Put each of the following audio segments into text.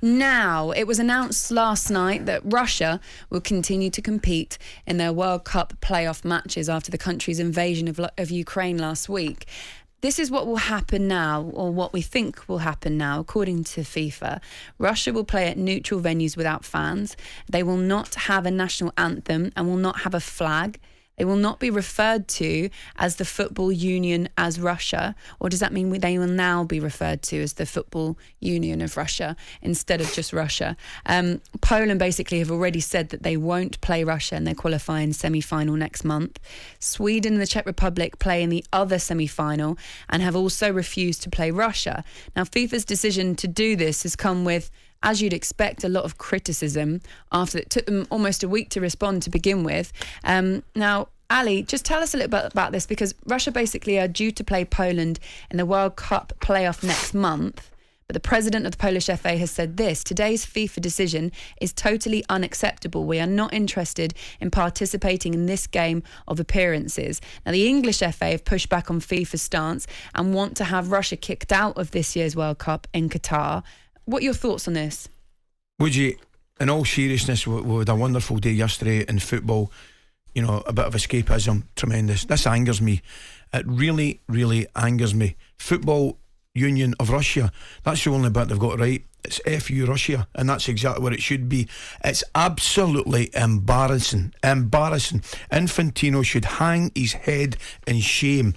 Now, it was announced last night that Russia will continue to compete in their World Cup playoff matches after the country's invasion of Ukraine last week. This is what will happen now, or what we think will happen now, according to FIFA. Russia will play at neutral venues without fans. They will not have a national anthem and will not have a flag. They will not be referred to as the Football Union as Russia, or does that mean they will now be referred to as the Football Union of Russia instead of just Russia? Poland basically have already said that they won't play Russia in their qualifying semi-final next month. Sweden and the Czech Republic play in the other semi-final and have also refused to play Russia. Now, FIFA's decision to do this has come with, as you'd expect, a lot of criticism after it took them almost a week to respond to begin with. Now, Ali, just tell us a little bit about this, because Russia basically are due to play Poland in the World Cup playoff next month. But the president of the Polish FA has said this: today's FIFA decision is totally unacceptable. We are not interested in participating in this game of appearances. Now, the English FA have pushed back on FIFA's stance and want to have Russia kicked out of this year's World Cup in Qatar. What are your thoughts on this? Would you, in all seriousness, we had a wonderful day yesterday in football. You know, a bit of escapism, tremendous. This angers me. It really, really angers me. Football Union of Russia, that's the only bit they've got right. It's FU Russia, and that's exactly what it should be. It's absolutely embarrassing. Embarrassing. Infantino should hang his head in shame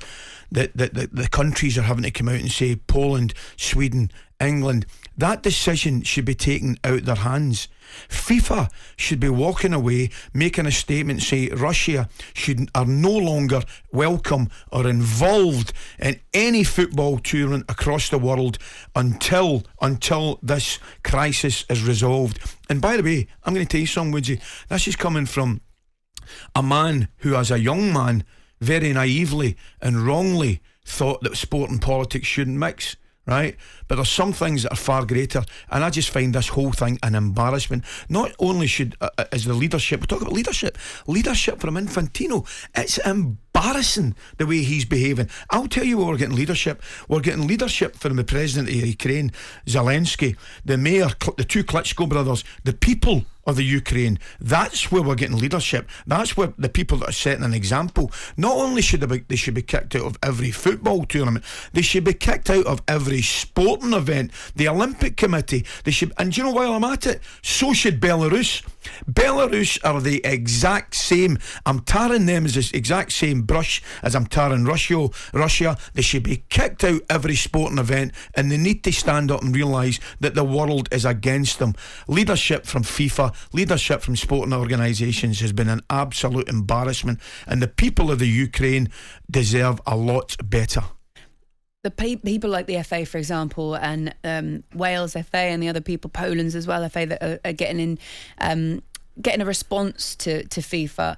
that the countries are having to come out and say Poland, Sweden, England. That decision should be taken out their hands. FIFA should be walking away, making a statement, say Russia are no longer welcome or involved in any football tournament across the world until this crisis is resolved. And by the way, I'm going to tell you something, Woodsy. This is coming from a man who, as a young man, very naively and wrongly thought that sport and politics shouldn't mix. Right, but there's some things that are far greater, and I just find this whole thing an embarrassment. Not only should is the leadership, we talk about leadership from Infantino. It's embarrassing the way he's behaving. I'll tell you where we're getting leadership. We're getting leadership from the president of Ukraine, Zelensky, the mayor, the two Klitschko brothers, the people of the Ukraine. That's where we're getting leadership. That's where the people that are setting an example. Not only should they should be kicked out of every football tournament, they should be kicked out of every sporting event. The Olympic Committee, they should. And do you know, while I'm at it, so should Belarus. Belarus are the exact same. I'm tarring them as the exact same brush as I'm tarring Russia. They should be kicked out every sporting event, and they need to stand up and realise that the world is against them. Leadership from FIFA, leadership from sporting organisations has been an absolute embarrassment, and the people of the Ukraine deserve a lot better. The people like the FA, for example, and Wales FA, and the other people, Poland's as well, FA, that are getting a response to FIFA.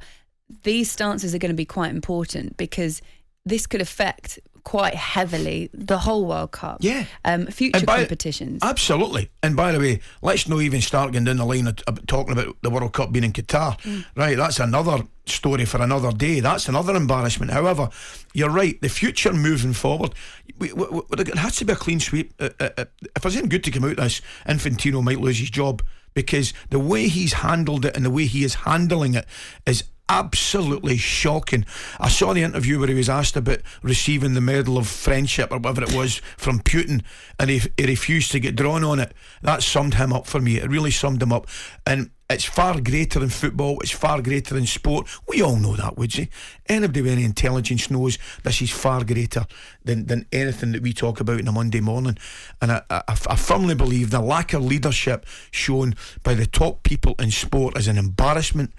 These stances are going to be quite important, because this could affect quite heavily the whole World Cup. Yeah. Future competitions. Absolutely. And by the way, let's not even start going down the line of talking about the World Cup being in Qatar. Right, that's another story for another day. That's another embarrassment. However, you're right, the future moving forward, it has to be a clean sweep. If there's anything good to come out of this, Infantino might lose his job, because the way he's handled it and the way he is handling it is absolutely shocking. I saw the interview where he was asked about receiving the Medal of Friendship or whatever it was from Putin, and he refused to get drawn on it. That summed him up for me. It really summed him up. And it's far greater in football, it's far greater in sport. We all know that, would you? Anybody with any intelligence knows this is far greater than anything that we talk about on a Monday morning. And I firmly believe the lack of leadership shown by the top people in sport is an embarrassment.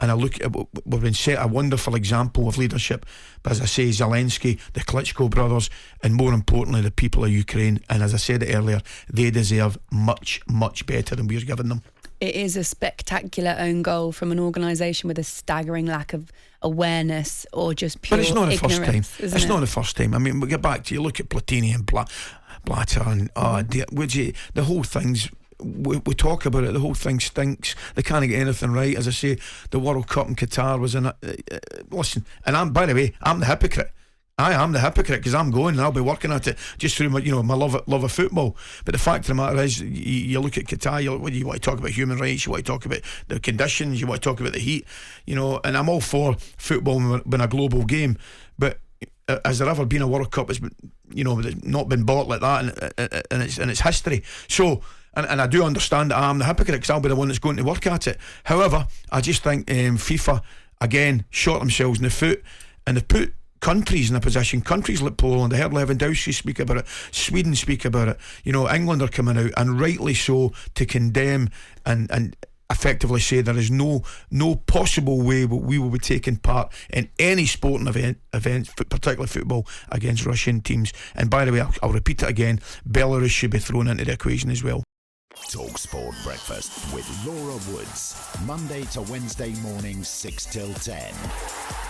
And I look at, we've been set a wonderful example of leadership, but as I say, Zelensky, the Klitschko brothers, and more importantly, the people of Ukraine. And as I said it earlier, they deserve much, much better than we're giving them. It is a spectacular own goal from an organisation with a staggering lack of awareness or just pure ignorance. But it's not the first time. It's not the first time. I mean, we get back to, you look at Platini and Blatter and the whole thing's, we talk about it, the whole thing stinks. They can't get anything right. As I say, the World Cup in Qatar was in listen, and by the way, I'm the hypocrite. I am the hypocrite because I'm going and I'll be working at it just through my, my love of football. But the fact of the matter is, you look at Qatar, you want to talk about human rights, you want to talk about the conditions, you want to talk about the heat, and I'm all for football being a global game. But has there ever been a World Cup that's been, that's not been bought like that in its history? So, and I do understand that I'm the hypocrite because I'll be the one that's going to work at it. However, I just think FIFA again shot themselves in the foot, and they've put countries in a position, countries like Poland, I heard Lewandowski speak about it, Sweden speak about it, England are coming out, and rightly so, to condemn and effectively say there is no possible way we will be taking part in any sporting events, particularly football, against Russian teams. And by the way, I'll repeat it again, Belarus should be thrown into the equation as well. talkSPORT Breakfast with Laura Woods, Monday to Wednesday mornings 6 till 10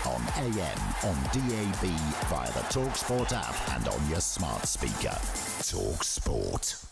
on AM, on DAB, via the talkSPORT app and on your smart speaker. talkSPORT.